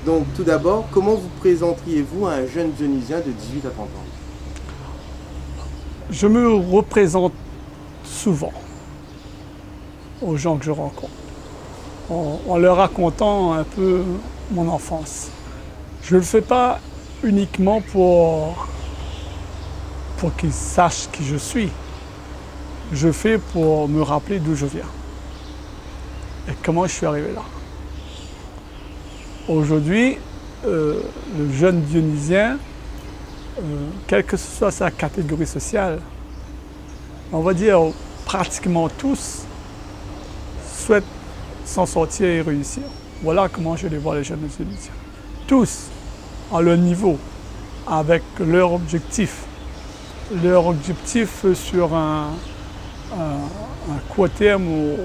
Donc tout d'abord, comment vous présenteriez-vous à un jeune Dionysien de 18 à 30 ans? Je me représente souvent aux gens que je rencontre, en leur racontant un peu mon enfance. Je ne le fais pas uniquement pour qu'ils sachent qui je suis. Je le fais pour me rappeler d'où je viens et comment je suis arrivé là. Aujourd'hui, le jeune Dionysien, quelle que ce soit sa catégorie sociale, on va dire pratiquement tous souhaitent s'en sortir et réussir. Voilà comment je les vois, les jeunes Dionisiens. Tous, à leur niveau, avec leur objectif. Leur objectif sur un court terme ou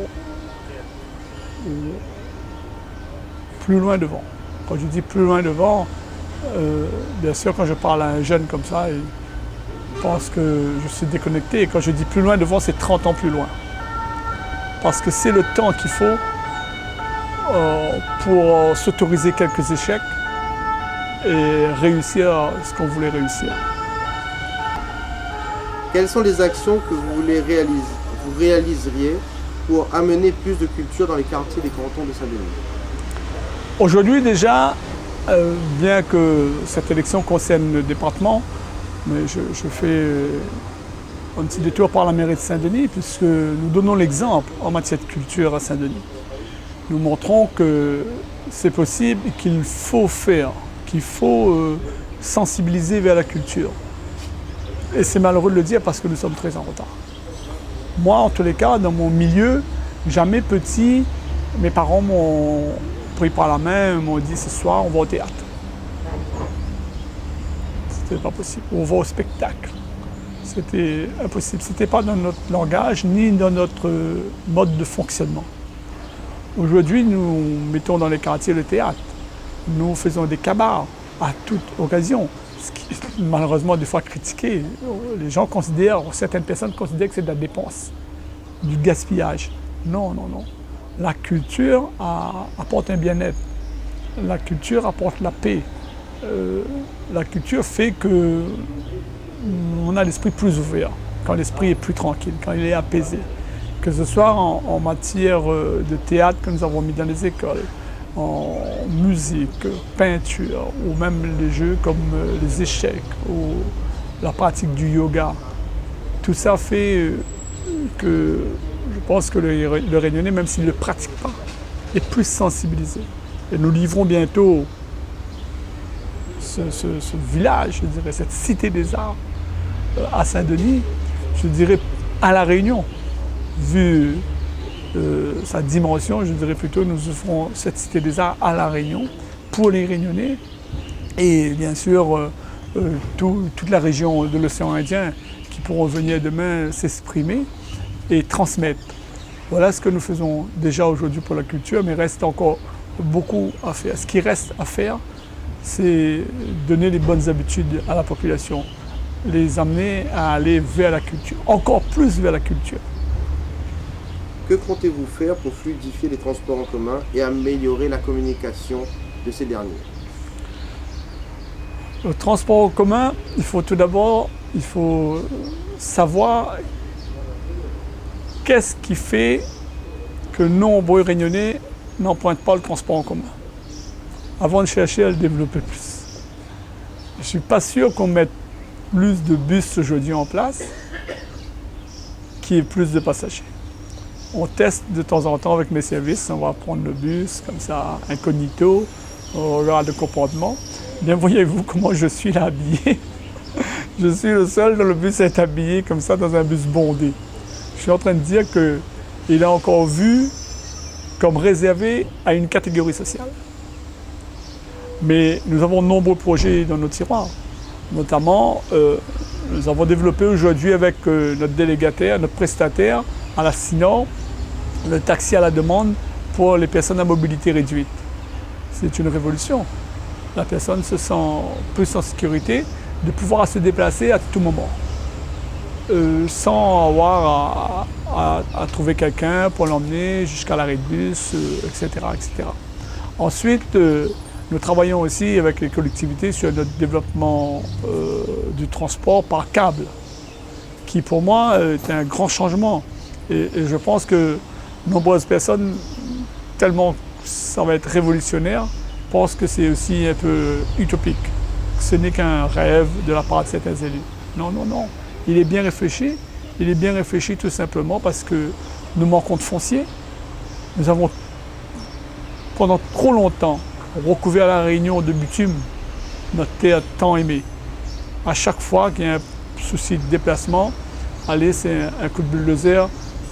plus loin devant. Quand je dis plus loin devant, bien sûr, quand je parle à un jeune comme ça, il pense que je suis déconnecté. Et quand je dis plus loin devant, c'est 30 ans plus loin. Parce que c'est le temps qu'il faut pour s'autoriser quelques échecs et réussir ce qu'on voulait réussir. Quelles sont les actions que vous réaliseriez pour amener plus de culture dans les quartiers des cantons de Saint-Denis? Aujourd'hui déjà, bien que cette élection concerne le département, mais je fais un petit détour par la mairie de Saint-Denis puisque nous donnons l'exemple en matière de culture à Saint-Denis. Nous montrons que c'est possible et qu'il faut faire, qu'il faut sensibiliser vers la culture. Et c'est malheureux de le dire parce que nous sommes très en retard. Moi, en tous les cas, dans mon milieu, jamais petit, mes parents m'ont pris par la main, m'ont dit ce soir on va au théâtre. C'était pas possible. On va au spectacle. C'était impossible. C'était pas dans notre langage ni dans notre mode de fonctionnement. Aujourd'hui, nous mettons dans les quartiers le théâtre. Nous faisons des cabars à toute occasion. Ce qui est malheureusement des fois critiqué. Les gens considèrent, certaines personnes considèrent que c'est de la dépense, du gaspillage. Non, non, non. La culture apporte un bien-être. La culture apporte la paix. La culture fait qu'on a l'esprit plus ouvert, quand l'esprit est plus tranquille, quand il est apaisé. Que ce soit en matière de théâtre que nous avons mis dans les écoles, en musique, peinture, ou même les jeux comme les échecs, ou la pratique du yoga. Tout ça fait que je pense que le Réunionnais, même s'il ne le pratique pas, est plus sensibilisé. Et nous livrons bientôt ce village, je dirais, cette cité des arts à Saint-Denis, je dirais à La Réunion. Vu sa dimension, je dirais plutôt nous offrons cette cité des arts à La Réunion pour les Réunionnais et bien sûr toute la région de l'océan Indien qui pourront venir demain s'exprimer et transmettre. Voilà ce que nous faisons déjà aujourd'hui pour la culture, mais il reste encore beaucoup à faire. Ce qui reste à faire, c'est donner les bonnes habitudes à la population, les amener à aller vers la culture, encore plus vers la culture. Que comptez-vous faire pour fluidifier les transports en commun et améliorer la communication de ces derniers? Le transport en commun, il faut tout d'abord savoir qu'est-ce qui fait que nombreux Réunionnais n'empruntent pas le transport en commun, avant de chercher à le développer plus. Je ne suis pas sûr qu'on mette plus de bus aujourd'hui en place qu'il y ait plus de passagers. On teste de temps en temps avec mes services, on va prendre le bus comme ça, incognito, on regarde le comportement. Bien voyez-vous comment je suis là habillé. Je suis le seul dans le bus à être habillé comme ça dans un bus bondé. Je suis en train de dire qu'il est encore vu comme réservé à une catégorie sociale. Mais nous avons de nombreux projets dans nos tiroirs. Notamment, nous avons développé aujourd'hui avec notre délégataire, notre prestataire à la Sinor, le taxi à la demande pour les personnes à mobilité réduite. C'est une révolution. La personne se sent plus en sécurité de pouvoir se déplacer à tout moment, sans avoir à trouver quelqu'un pour l'emmener jusqu'à l'arrêt de bus, etc., etc. Ensuite, Nous travaillons aussi avec les collectivités sur notre développement du transport par câble, qui pour moi est un grand changement. Et je pense que nombreuses personnes, tellement ça va être révolutionnaire, pensent que c'est aussi un peu utopique. Ce n'est qu'un rêve de la part de certains élus. Non, non, non. Il est bien réfléchi. Il est bien réfléchi tout simplement parce que nous manquons de foncier. Nous avons pendant trop longtemps recouvert la Réunion de bitume, notre terre tant aimée. À chaque fois qu'il y a un souci de déplacement, allez, c'est un coup de bulldozer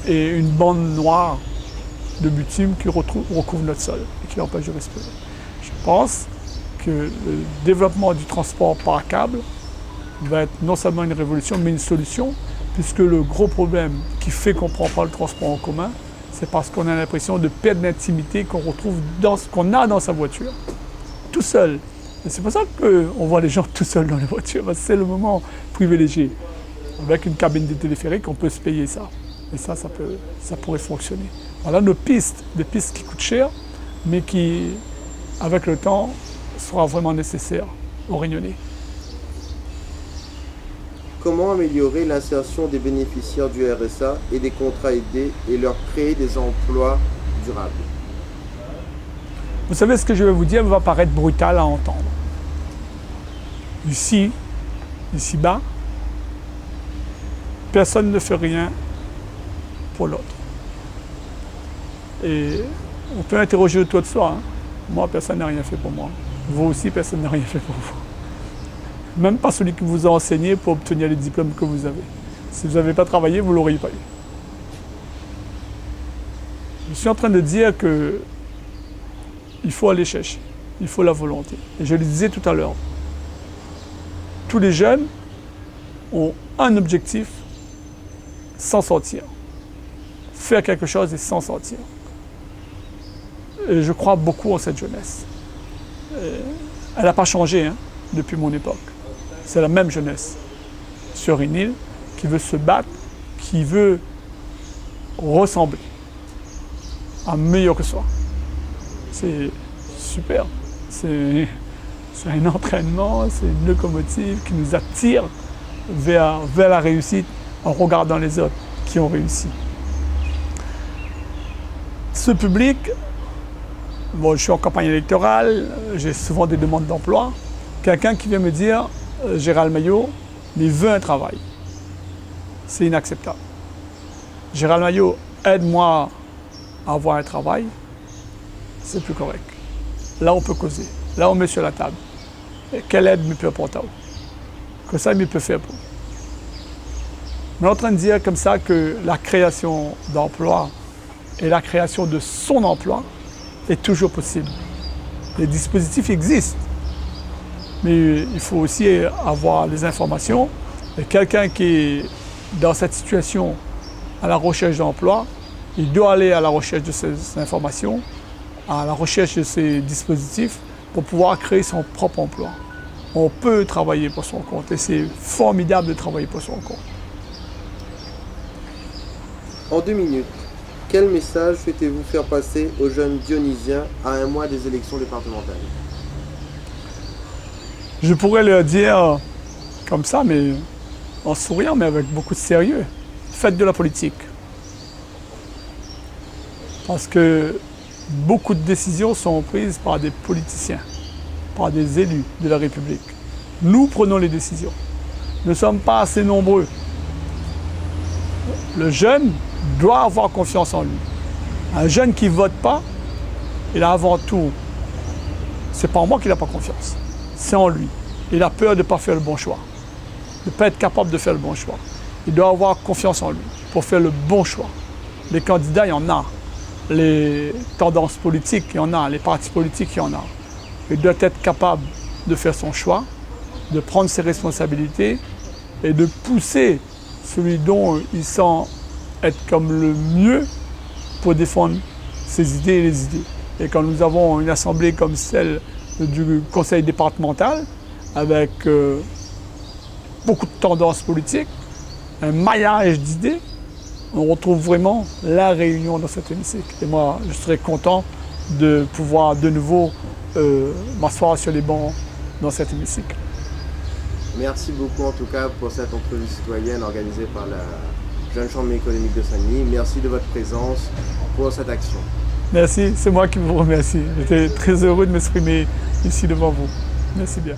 et une bande noire de bitume qui recouvre notre sol et qui l'empêche de respirer. Je pense que le développement du transport par câble va être non seulement une révolution, mais une solution, puisque le gros problème qui fait qu'on ne prend pas le transport en commun, c'est parce qu'on a l'impression de perdre l'intimité qu'on retrouve qu'on a dans sa voiture, tout seul. Et c'est pour ça qu'on voit les gens tout seuls dans les voitures, parce que c'est le moment privilégié. Avec une cabine de téléphérique, on peut se payer ça. Et ça pourrait fonctionner. Voilà nos pistes, des pistes qui coûtent cher, mais qui, avec le temps, sera vraiment nécessaire aux Réunionnais. Comment améliorer l'insertion des bénéficiaires du RSA et des contrats aidés et leur créer des emplois durables? Vous savez, ce que je vais vous dire va paraître brutal à entendre. Ici-bas, personne ne fait rien pour l'autre. Et on peut interroger autour de soi. Hein. Moi, personne n'a rien fait pour moi. Vous aussi, personne n'a rien fait pour vous. Même pas celui qui vous a enseigné pour obtenir les diplômes que vous avez. Si vous n'avez pas travaillé, vous ne l'auriez pas eu. Je suis en train de dire que il faut aller chercher, il faut la volonté. Et je le disais tout à l'heure, tous les jeunes ont un objectif, s'en sortir. Faire quelque chose et s'en sortir. Et je crois beaucoup en cette jeunesse. Elle n'a pas changé hein, depuis mon époque. C'est la même jeunesse sur une île qui veut se battre, qui veut ressembler à meilleur que soi. C'est super. C'est un entraînement, c'est une locomotive qui nous attire vers la réussite en regardant les autres qui ont réussi. Ce public, bon, je suis en campagne électorale, j'ai souvent des demandes d'emploi. Quelqu'un qui vient me dire Gérald Maillot, il veut un travail. C'est inacceptable. Gérald Maillot, aide-moi à avoir un travail. C'est plus correct. Là, on peut causer. Là, on met sur la table. Et quelle aide me peut apporter? Que ça, il peut faire pour. On est en train de dire comme ça que la création d'emplois et la création de son emploi est toujours possible. Les dispositifs existent. Mais il faut aussi avoir les informations. Et quelqu'un qui est dans cette situation à la recherche d'emploi, il doit aller à la recherche de ces informations, à la recherche de ces dispositifs pour pouvoir créer son propre emploi. On peut travailler pour son compte et c'est formidable de travailler pour son compte. En 2 minutes, quel message souhaitez-vous faire passer aux jeunes dionysiens à un mois des élections départementales? Je pourrais leur dire comme ça, mais en souriant, mais avec beaucoup de sérieux. Faites de la politique. Parce que beaucoup de décisions sont prises par des politiciens, par des élus de la République. Nous prenons les décisions. Nous ne sommes pas assez nombreux. Le jeune doit avoir confiance en lui. Un jeune qui ne vote pas, il a avant tout, c'est pas en moi qu'il n'a pas confiance, c'est en lui. Il a peur de ne pas faire le bon choix, de ne pas être capable de faire le bon choix. Il doit avoir confiance en lui pour faire le bon choix. Les candidats, il y en a. Les tendances politiques, il y en a. Les partis politiques, il y en a. Il doit être capable de faire son choix, de prendre ses responsabilités et de pousser celui dont il sent être comme le mieux pour défendre ses idées et les idées. Et quand nous avons une assemblée comme celle du conseil départemental, avec beaucoup de tendances politiques, un maillage d'idées, on retrouve vraiment la réunion dans cet hémicycle. Et moi, je serais content de pouvoir de nouveau m'asseoir sur les bancs dans cet hémicycle. Merci beaucoup en tout cas pour cette entrevue citoyenne organisée par la Jeune Chambre économique de Saint-Denis. Merci de votre présence pour cette action. Merci, c'est moi qui vous remercie. J'étais très heureux de m'exprimer ici devant vous. Merci bien.